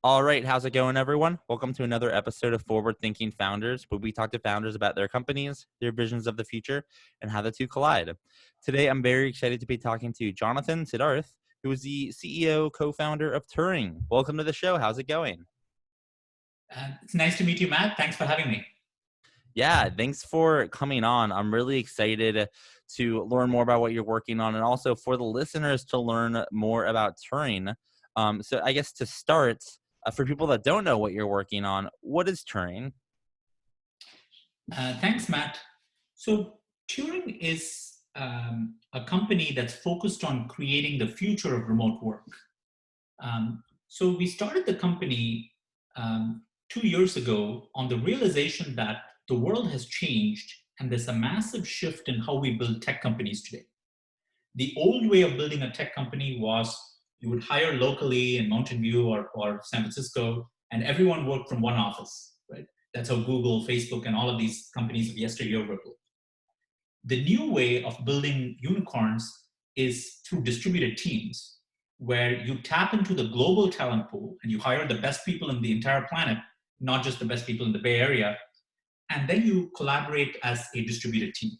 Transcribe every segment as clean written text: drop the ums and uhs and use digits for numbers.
All right, how's it going, everyone? Welcome to another episode of Forward Thinking Founders, where we talk to founders about their companies, their visions of the future, and how the two collide. Today, I'm very excited to be talking to Jonathan Siddharth, who is the CEO, co-founder of Turing. Welcome to the show. How's it going? It's nice to meet you, Matt. Thanks for having me. Yeah, thanks for coming on. I'm really excited to learn more about what you're working on, and also for the listeners to learn more about Turing. So, I guess to start, for people that don't know what you're working on, what is Turing? Thanks, Matt. So, Turing is a company that's focused on creating the future of remote work. So, we started the company 2 years ago on the realization that the world has changed and there's a massive shift in how we build tech companies today. The old way of building a tech company was you would hire locally in Mountain View or San Francisco, and everyone worked from one office, right? That's how Google, Facebook, and all of these companies of yesteryear were built. The new way of building unicorns is through distributed teams, where you tap into the global talent pool and you hire the best people in the entire planet, not just the best people in the Bay Area, and then you collaborate as a distributed team.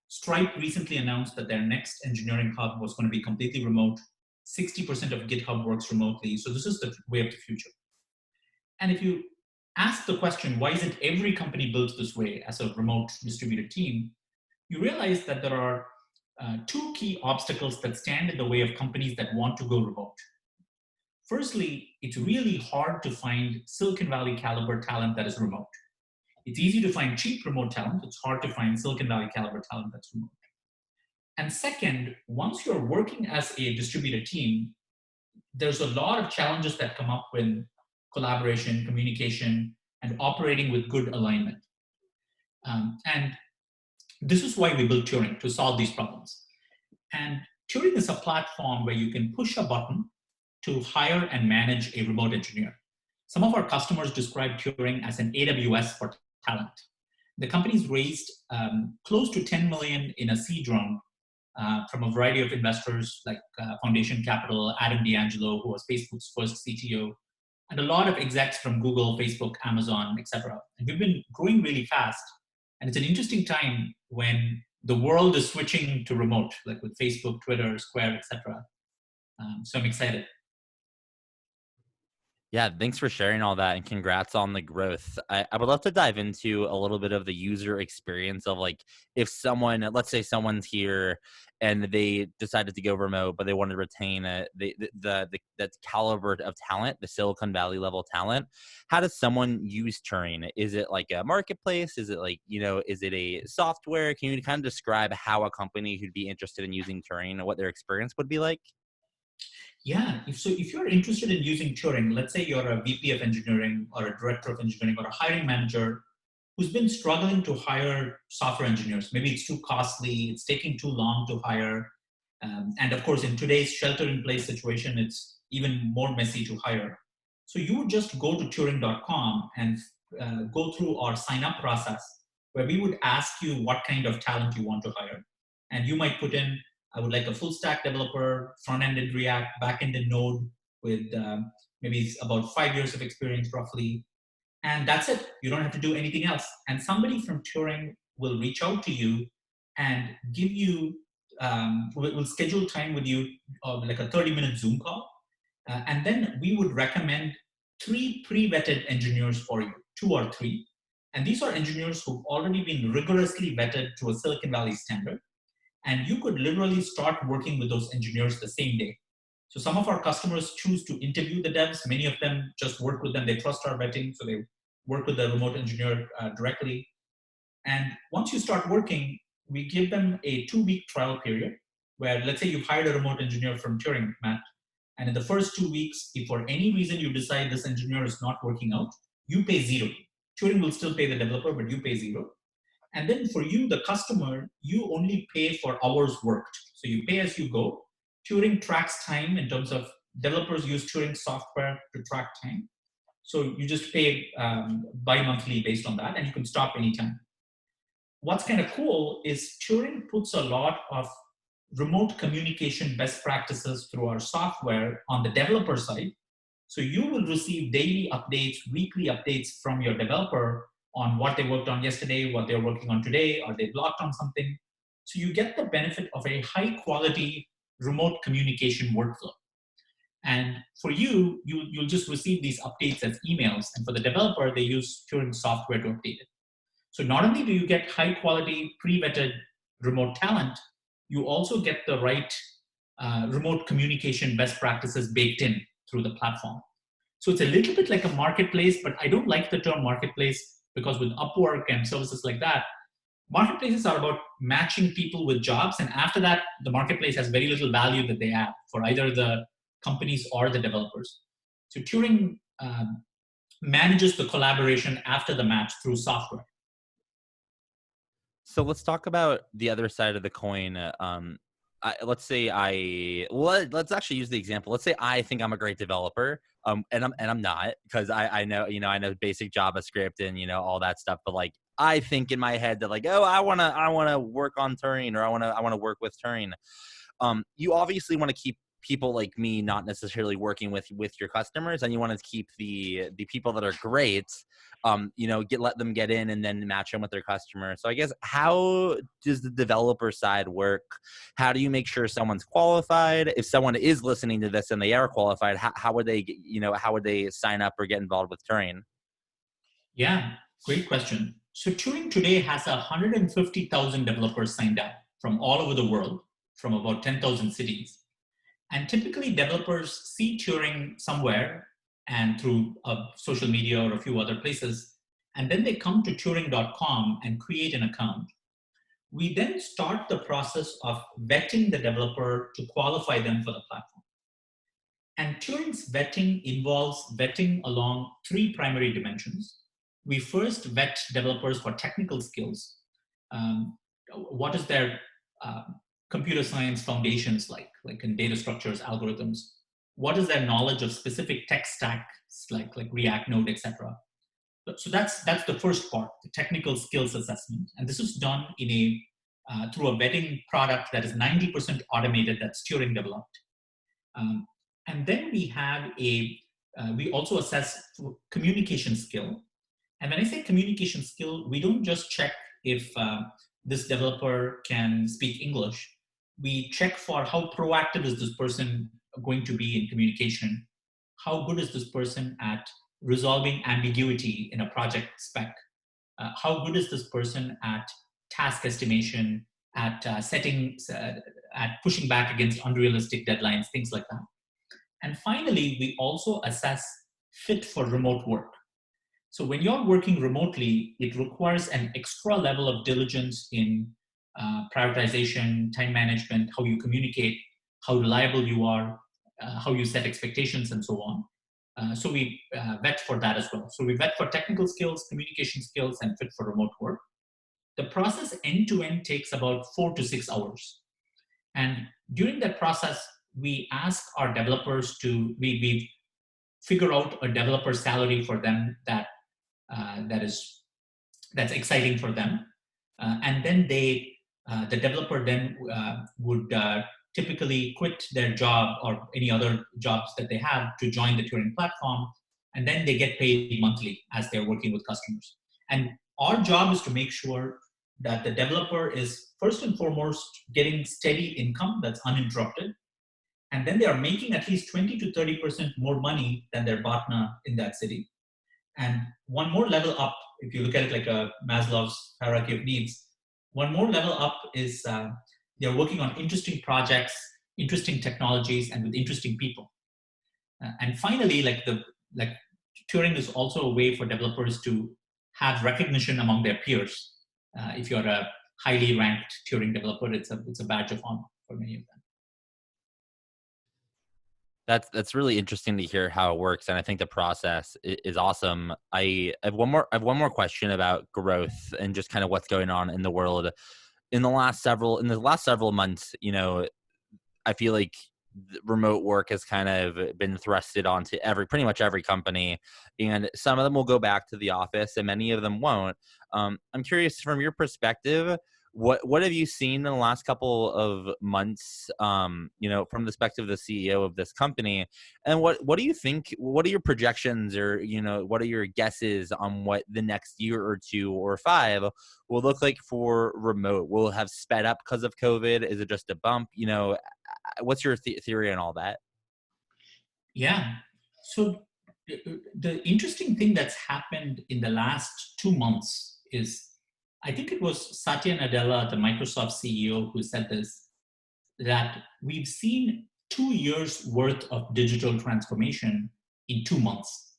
Stripe recently announced that their next engineering hub was going to be completely remote. 60% of GitHub works remotely. So this is the way of the future. And if you ask the question, why isn't every company built this way as a remote distributed team? You realize that there are two key obstacles that stand in the way of companies that want to go remote. Firstly, it's really hard to find Silicon Valley caliber talent that is remote. It's easy to find cheap remote talent. It's hard to find Silicon Valley caliber talent that's remote. And second, once you're working as a distributed team, there's a lot of challenges that come up with collaboration, communication, and operating with good alignment. And this is why we built Turing, to solve these problems. And Turing is a platform where you can push a button to hire and manage a remote engineer. Some of our customers describe Turing as an AWS for talent. The company's raised close to 10 million in a seed round from a variety of investors like Foundation Capital, Adam D'Angelo, who was Facebook's first CTO, and a lot of execs from Google, Facebook, Amazon, etc. And we've been growing really fast. And it's an interesting time when the world is switching to remote, like with Facebook, Twitter, Square, etc. So I'm excited. Yeah, thanks for sharing all that and congrats on the growth. I would love to dive into a little bit of the user experience of like if someone, let's say someone's here and they decided to go remote, but they want to retain the caliber of talent, the Silicon Valley level talent. How does someone use Turing? Is it like a marketplace? Is it like, is it a software? Can you kind of describe how a company who'd be interested in using Turing and what their experience would be like? Yeah, if you're interested in using Turing, let's say you're a VP of engineering or a director of engineering or a hiring manager who's been struggling to hire software engineers. Maybe it's too costly, it's taking too long to hire. And of course, in today's shelter in place situation, it's even more messy to hire. So you would just go to Turing.com and go through our sign up process where we would ask you what kind of talent you want to hire. And you might put in, I would like a full stack developer, front end in React, back end in Node with maybe about 5 years of experience roughly. And that's it. You don't have to do anything else. And somebody from Turing will reach out to you and give you, will schedule time with you, like a 30-minute Zoom call. And then we would recommend three pre-vetted engineers for you, two or three. And these are engineers who've already been rigorously vetted to a Silicon Valley standard. And you could literally start working with those engineers the same day. So some of our customers choose to interview the devs. Many of them just work with them. They trust our vetting, so they work with the remote engineer directly. And once you start working, we give them a 2-week trial period where, let's say you've hired a remote engineer from Turing, Matt, and in the first 2 weeks, if for any reason you decide this engineer is not working out, you pay zero. Turing will still pay the developer, but you pay zero. And then for you, the customer, you only pay for hours worked. So you pay as you go. Turing tracks time in terms of developers use Turing software to track time. So you just pay bi-monthly based on that, and you can stop anytime. What's kind of cool is Turing puts a lot of remote communication best practices through our software on the developer side. So you will receive daily updates, weekly updates from your developer on what they worked on yesterday, what they're working on today, or they blocked on something. So you get the benefit of a high quality remote communication workflow. And for you, you'll just receive these updates as emails. And for the developer, they use Turing software to update it. So not only do you get high quality, pre-vetted remote talent, you also get the right remote communication best practices baked in through the platform. So it's a little bit like a marketplace, but I don't like the term marketplace because with Upwork and services like that, marketplaces are about matching people with jobs. And after that, the marketplace has very little value that they add for either the companies or the developers. So Turing manages the collaboration after the match through software. So let's talk about the other side of the coin. Let's say let's actually use the example. Let's say I think I'm a great developer, and I'm not, because I know, I know basic JavaScript and all that stuff. But like, I think in my head that, like, oh, I wanna work on Turing, or I wanna work with Turing. You obviously want to keep people like me not necessarily working with your customers, and you want to keep the people that are great, let them get in and then match them with their customers. So I guess, how does the developer side work? How do you make sure someone's qualified? If someone is listening to this and they are qualified, how would they how would they sign up or get involved with Turing? Yeah, great question. So Turing today has 150,000 developers signed up from all over the world, from about 10,000 cities. And typically, developers see Turing somewhere and through social media or a few other places, and then they come to Turing.com and create an account. We then start the process of vetting the developer to qualify them for the platform. And Turing's vetting involves vetting along three primary dimensions. We first vet developers for technical skills. What is their computer science foundations like in data structures, algorithms? What is their knowledge of specific tech stacks like React, Node, etc.? So that's the first part, the technical skills assessment, and this is done in a through a vetting product that is 90% automated. That's Turing developed. Um, and then we also assess communication skill. And when I say communication skill, we don't just check if this developer can speak English. We check for how proactive is this person going to be in communication. How good is this person at resolving ambiguity in a project spec? How good is this person at task estimation, at at pushing back against unrealistic deadlines, things like that. And finally, we also assess fit for remote work. So when you're working remotely, it requires an extra level of diligence in prioritization, time management, how you communicate, how reliable you are, how you set expectations, and so on. So we vet for that as well. So we vet for technical skills, communication skills, and fit for remote work. The process end to end takes about 4 to 6 hours. And during that process, we ask our developers we figure out a developer salary for them that's exciting for them, and then the developer then would typically quit their job or any other jobs that they have to join the Turing platform, and then they get paid monthly as they're working with customers. And our job is to make sure that the developer is first and foremost getting steady income that's uninterrupted, and then they are making at least 20 to 30% more money than their partner in that city. And one more level up, if you look at it like a Maslow's hierarchy of needs, one more level up is they're working on interesting projects, interesting technologies, and with interesting people. And finally, like Turing is also a way for developers to have recognition among their peers. If you're a highly ranked Turing developer, it's a badge of honor for many of them. That's really interesting to hear how it works, and I think the process is awesome. I have one more question about growth and just kind of what's going on in the world in the last several months. I feel like remote work has kind of been thrusted onto pretty much every company, and some of them will go back to the office, and many of them won't. I'm curious, from your perspective, What have you seen in the last couple of months, from the perspective of the CEO of this company? And what do you think, what are your projections, or, what are your guesses on what the next year or two or five will look like for remote? Will it have sped up because of COVID? Is it just a bump? What's your theory on all that? Yeah. So the interesting thing that's happened in the last 2 months is, I think it was Satya Nadella, the Microsoft CEO, who said this, that we've seen 2 years worth of digital transformation in 2 months,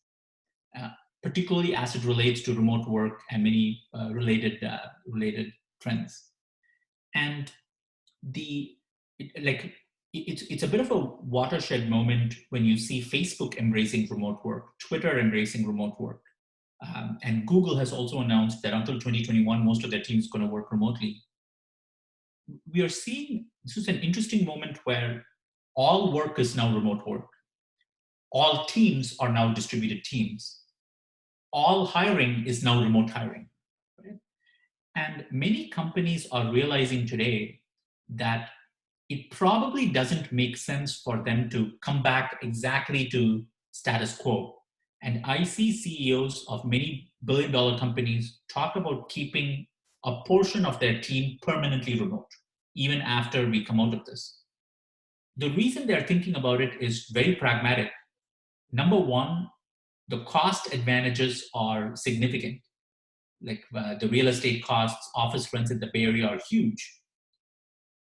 uh, particularly as it relates to remote work and many related trends. And the like it's a bit of a watershed moment when you see Facebook embracing remote work, Twitter embracing remote work, and Google has also announced that until 2021 most of their teams is going to work remotely. We are seeing this is an interesting moment where all work is now remote work, all teams are now distributed teams, all hiring is now remote hiring, right? And many companies are realizing today that it probably doesn't make sense for them to come back exactly to status quo. And I see CEOs of many billion-dollar companies talk about keeping a portion of their team permanently remote, even after we come out of this. The reason they're thinking about it is very pragmatic. Number one, the cost advantages are significant. Like the real estate costs, office rents in the Bay Area are huge.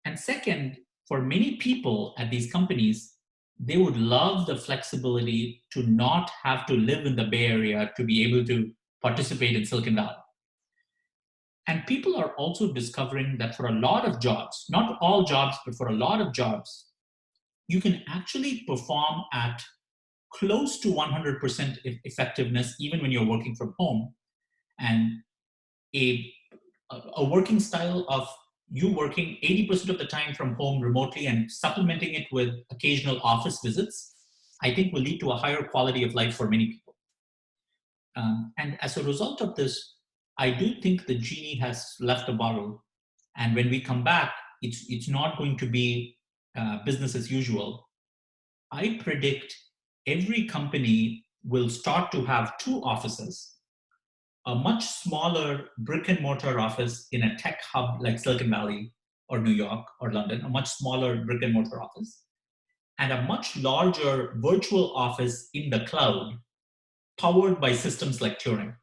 And second, for many people at these companies, they would love the flexibility to not have to live in the Bay Area to be able to participate in Silicon Valley. And people are also discovering that for a lot of jobs, not all jobs, but for a lot of jobs, you can actually perform at close to 100% effectiveness even when you're working from home. And a, a working style of you working 80% of the time from home remotely and supplementing it with occasional office visits, I think will lead to a higher quality of life for many people. And as a result of this, I do think the genie has left the bottle. And when we come back, it's not going to be business as usual. I predict every company will start to have two offices, a much smaller brick and mortar office in a tech hub like Silicon Valley or New York or London, a much smaller brick and mortar office, and a much larger virtual office in the cloud powered by systems like Turing.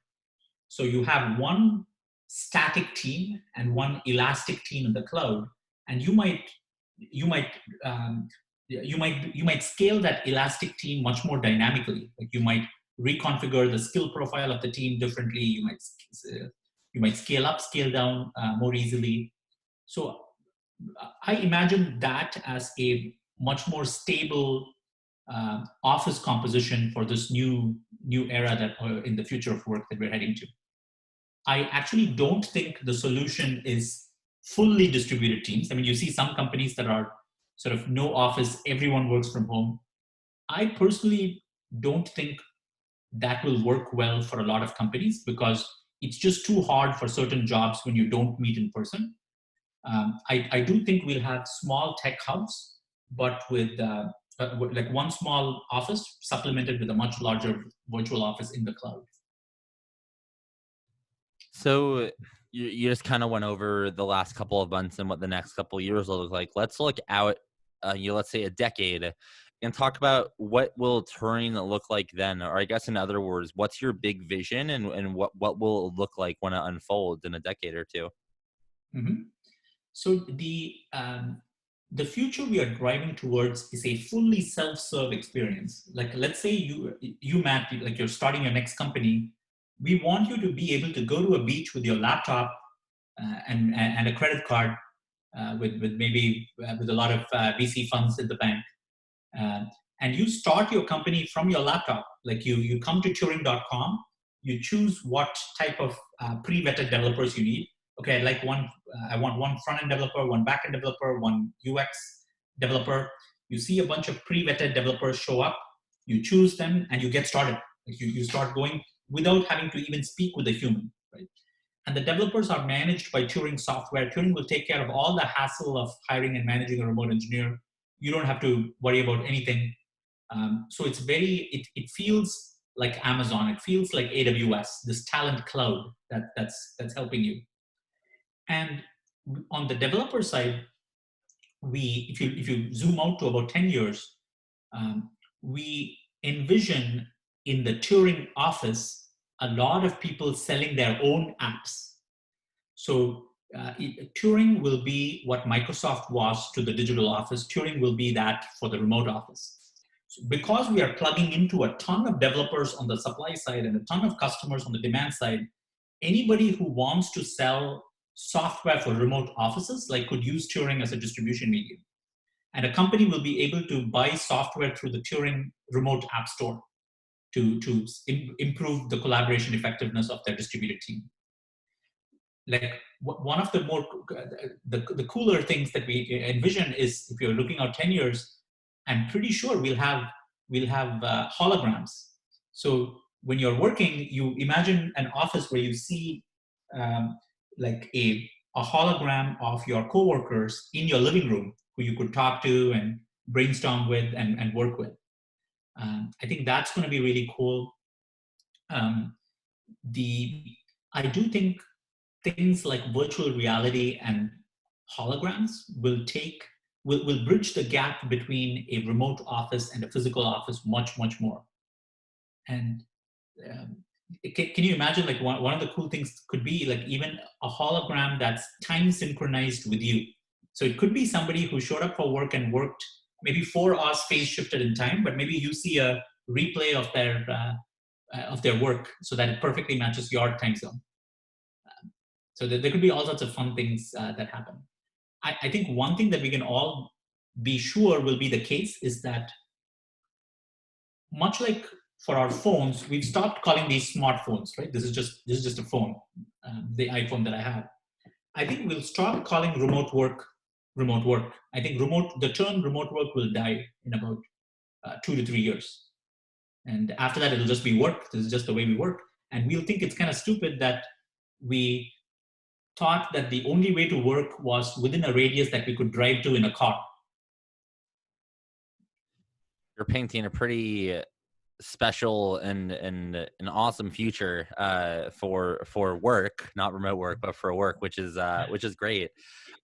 So you have one static team and one elastic team in the cloud, and you might um, you might scale that elastic team much more dynamically. Like you might reconfigure the skill profile of the team differently. You might scale up, scale down more easily. So I imagine that as a much more stable office composition for this new era that in the future of work that we're heading to. I actually don't think the solution is fully distributed teams. I mean, you see some companies that are sort of no office, everyone works from home. I personally don't think that will work well for a lot of companies because it's just too hard for certain jobs when you don't meet in person. I do think we'll have small tech hubs, but with like one small office supplemented with a much larger virtual office in the cloud. So you just kind of went over the last couple of months and what the next couple of years will look like. Let's look out, let's say a decade, and talk about what will Turing look like then, or I guess in other words, what's your big vision, and what will it look like when it unfolds in a decade or two? Mhm. So the future we are driving towards is a fully self-serve experience. Like let's say Matt, like you're starting your next company. We want you to be able to go to a beach with your laptop and a credit card with maybe with a lot of VC funds in the bank. Uh, and you start your company from your laptop. Like you come to Turing.com, you choose what type of pre-vetted developers you need. Okay, I like one. I want one front-end developer, one back-end developer, one UX developer. You see a bunch of pre-vetted developers show up. You choose them, and you get started. Like you start going without having to even speak with a human. Right? and the developers are managed by Turing software. Turing will take care of all the hassle of hiring and managing a remote engineer. You don't have to worry about anything. So it's it feels like Amazon. It feels like AWS, this talent cloud that's helping you. And on the developer side, if you zoom out to about 10 years, um, we envision in the Turing office a lot of people selling their own apps. So Turing will be what Microsoft was to the digital office. Turing will be that for the remote office. So because we are plugging into a ton of developers on the supply side and a ton of customers on the demand side, anybody who wants to sell software for remote offices like could use Turing as a distribution medium. And a company will be able to buy software through the Turing remote app store to improve the collaboration effectiveness of their distributed team. Like one of the more the cooler things that we envision is, if you're looking out 10 years, I'm pretty sure we'll have holograms. So when you're working, you imagine an office where you see like a hologram of your coworkers in your living room who you could talk to and brainstorm with and work with. I think that's going to be really cool. Um, I do think things like virtual reality and holograms will bridge the gap between a remote office and a physical office much more. And um, can you imagine, like one of the cool things could be like even a hologram that's time synchronized with you. So it could be somebody who showed up for work and worked maybe 4 hours phase shifted in time, but maybe you see a replay of their work so that it perfectly matches your time zone. So there could be all sorts of fun things that happen. I think one thing that we can all be sure will be the case is that, much like for our phones, we've stopped calling these smartphones, right? This is just a phone, the iPhone that I have. I think we'll stop calling remote work remote work. I think the term remote work will die in about 2 to 3 years. And after that, it'll just be work. This is just the way we work. And we'll think it's kind of stupid that we thought that the only way to work was within a radius that we could drive to in a car. You're painting a pretty special and an awesome future for work, not remote work, but for work, which is great.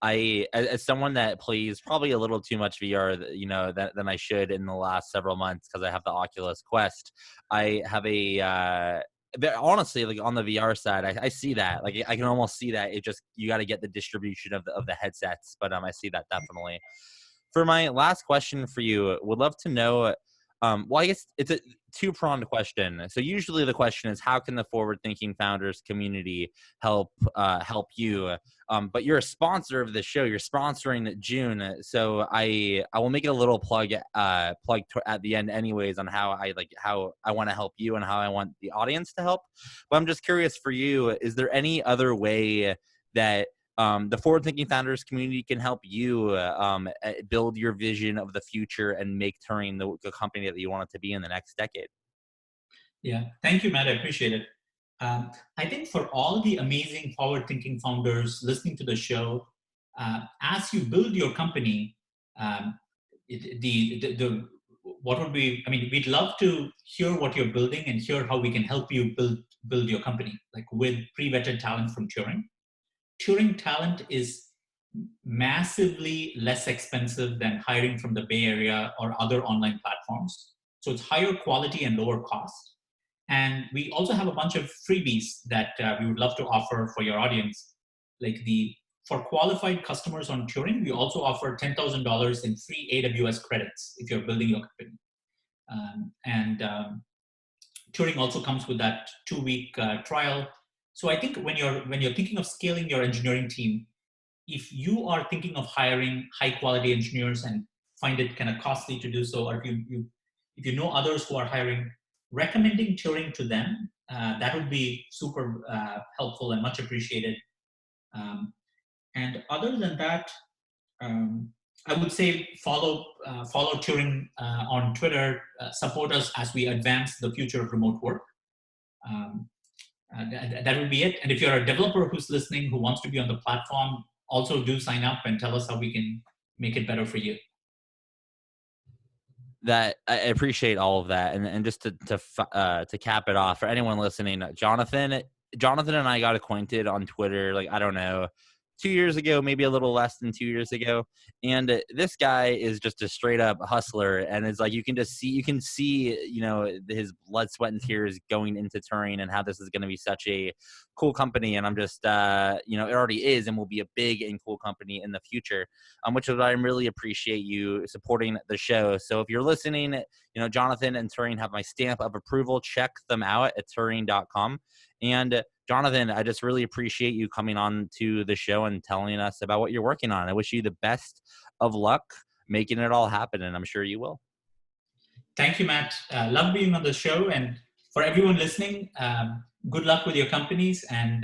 As someone that plays probably a little too much VR, than I should in the last several months because I have the Oculus Quest. I have honestly, like on the VR side, I see that. Like I can almost see that. It just, you got to get the distribution of the headsets, but I see that definitely. For my last question for you, would love to know. Well, I guess it's a two-pronged question. So usually the question is, how can the forward-thinking founders community help you? But you're a sponsor of the show. You're sponsoring June, so I will make it a little plug at the end, anyways, on how I want to help you and how I want the audience to help. But I'm just curious for you: is there any other way that the forward-thinking founders community can help you build your vision of the future and make Turing the company that you want it to be in the next decade? Yeah, thank you, Matt. I appreciate it. I think for all the amazing forward-thinking founders listening to the show, as you build your company, um, what would be? I mean, we'd love to hear what you're building and hear how we can help you build your company, like with pre-vetted talent from Turing. Turing talent is massively less expensive than hiring from the Bay Area or other online platforms. So it's higher quality and lower cost. And we also have a bunch of freebies that we would love to offer for your audience. For qualified customers on Turing, we also offer $10,000 in free AWS credits if you're building your company. Turing also comes with that 2-week trial. So I think when you're thinking of scaling your engineering team, if you are thinking of hiring high quality engineers and find it kind of costly to do so, or if you know others who are hiring, recommending Turing to them, that would be super helpful and much appreciated. And other than that, I would say follow Turing on Twitter, support us as we advance the future of remote work. Um, That would be it. And if you're a developer who's listening, who wants to be on the platform, also do sign up and tell us how we can make it better for you. That I appreciate all of that, and just to cap it off for anyone listening, Jonathan and I got acquainted on Twitter, like, I don't know, 2 years ago, maybe a little less than 2 years ago. And this guy is just a straight up hustler, and it's like you can see, his blood, sweat, and tears going into Turing, and how this is going to be such a cool company. And I'm just, it already is and will be a big and cool company in the future, which is why I really appreciate you supporting the show. So if you're listening, Jonathan and Turing have my stamp of approval. Check them out at Turing.com. And Jonathan, I just really appreciate you coming on to the show and telling us about what you're working on. I wish you the best of luck making it all happen, and I'm sure you will. Thank you, Matt. Love being on the show. And for everyone listening, good luck with your companies, and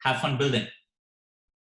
have fun building.